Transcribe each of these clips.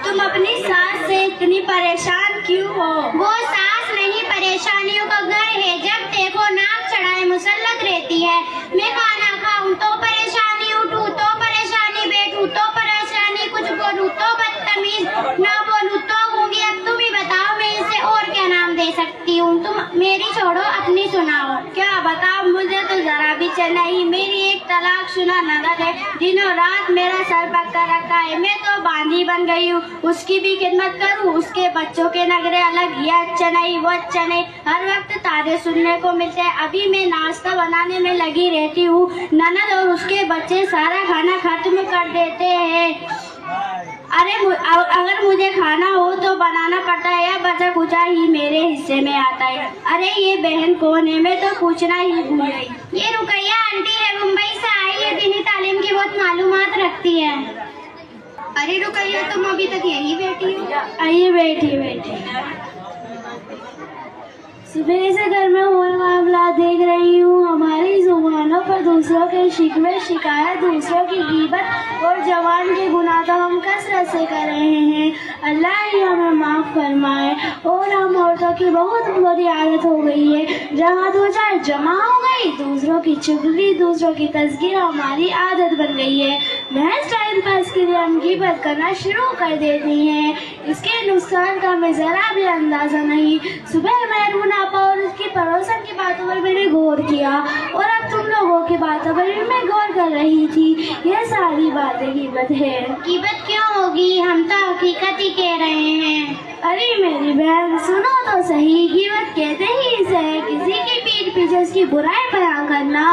तुम अपनी सास से इतनी परेशान क्यों हो? वो सास नहीं, परेशानियों का घर है। जब देखो नाक चढ़ाए मुसल्लत रहती है। मैं खाना खाऊं तो परेशानी, उठूं तो परेशानी, बैठूं तो परेशानी, कुछ बोलूं तो बदतमीज, ना बोलूं तो गूंगी। अब तुम ही बताओ मैं इसे और क्या नाम दे सकती हूँ? तुम मेरी छोड़ो, अपनी सुनाओ। क्या बताओ, मुझे तो जरा भी चल नहीं। मेरी एक तलाकशुदा ननद है, दिनों रात मेरा सर पकड़ रखा है। मैं तो बांदी बन गई हूँ, उसकी भी खिदमत करूँ। उसके बच्चों के नखरे अलग, ये अच्छा नहीं वो अच्छा नहीं, हर वक्त तारे सुनने को मिलते हैं। अभी मैं नाश्ता बनाने में लगी रहती हूँ, ननद और उसके बच्चे सारा खाना खत्म कर देते हैं। अरे अगर मुझे खाना हो तो बनाना पड़ता है, या बचा कुचा ही मेरे हिस्से में आता है। अरे ये बहन कौन है, मैं तो पूछना ही भूल गई। ये रुकैया आंटी है, मुंबई से आई है। दीनी तालीम की बहुत मालूमात रखती है। अरे रुकैया, तुम अभी तक यहीं बैठी हो? आइए बैठी। सुबह से घर में हुए मामला देख रही हूँ। हमारी जुबानों पर दूसरों के शिकवे शिकायत, दूसरों की गीबत और जवान के गुनाह तो हम कसरत से कर रहे हैं। अल्लाह ही हमें माफ़ फरमाए। और हम औरतों की बहुत बुरी आदत हो गई है, जहाँ दो चार जमा हो गई, दूसरों की चुगली, दूसरों की तस्कीर हमारी आदत बन गई है। महज टाइम पास के लिए हम गीबत करना शुरू कर देती हैं। इसके नुकसान का हमें ज़रा भी अंदाज़ा नहीं। सुबह मैरून आपा और उसकी पड़ोसन की बातों पर मैंने गौर किया, और अब तुम लोगों की बातों पर भी मैं गौर कर रही थी। यह सारी बातें गीबत है। गीबत क्यों होगी? हम तो हकीकत ही कह रहे हैं। अरे मेरी बहन सुनो तो सही, गीबत कहते ही इसे है किसी की पीठ पीछे उसकी बुराई बयां करना।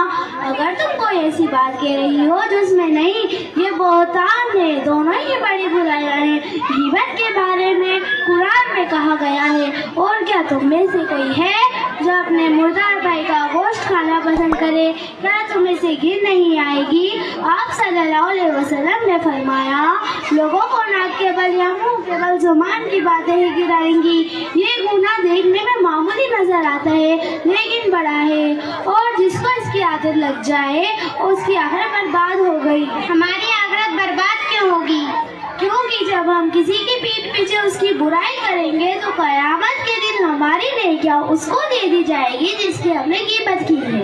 अगर तुम कोई ऐसी बात कह रही हो जिसमें नहीं, ये बहुतान है, दोनों ही बड़ी बुराइयां हैं। गीबत के बारे में कुरान में कहा गया है। और क्या तुम में से कोई है जो अपने मुर्दार भाई का गोश्त खाना पसंद करे? क्या तुम्हें से घिन नहीं आएगी? आप सल्लल्लाहु अलैहि वसल्लम ने फरमाया, लोगों को नाक के बल या मुंह के बल जुबान की बातें ही गिराएंगी। ये गुनाह देखने में मामूली नजर आता है, लेकिन बड़ा है, और जिसको इसकी आदत लग जाए उसकी आखिरत बर्बाद हो गई। हमारी आखिरत बर्बाद क्यों होगी? क्योंकि जब हम किसी की पीठ पीछे उसकी बुराई करेंगे तो कयामत के दिन हमारी नेकियां उसको दे दी जाएगी जिसकी हमने गीबत की है।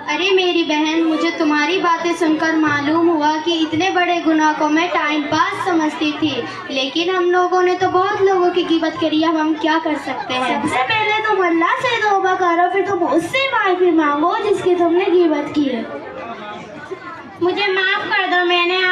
अरे मेरी बहन, मुझे तुम्हारी बातें सुनकर मालूम हुआ कि इतने बड़े गुनाह को मैं टाइम पास समझती थी, लेकिन हम लोगों ने तो बहुत लोगों की गीबत करी। अब हम क्या कर सकते हैं? सबसे पहले तुम अल्लाह से तौबा करो, फिर तुम उससे माफी मांगो जिसकी तुमने गीबत की है। मुझे माफ कर दो, मैंने